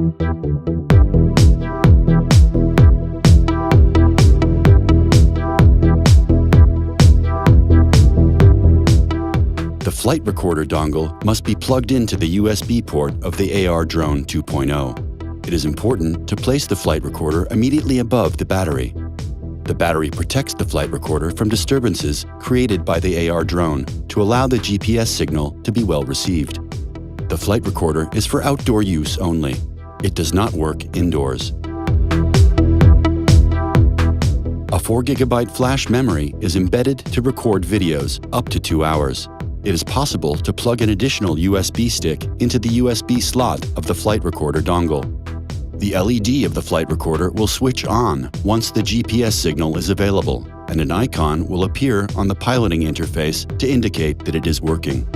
The flight recorder dongle must be plugged into the USB port of the AR Drone 2.0. It is important to place the flight recorder immediately above the battery. The battery protects the flight recorder from disturbances created by the AR drone to allow the GPS signal to be well received. The flight recorder is for outdoor use only. It does not work indoors. A 4 GB flash memory is embedded to record videos up to 2 hours. It is possible to plug an additional USB stick into the USB slot of the flight recorder dongle. The LED of the flight recorder will switch on once the GPS signal is available, and an icon will appear on the piloting interface to indicate that it is working.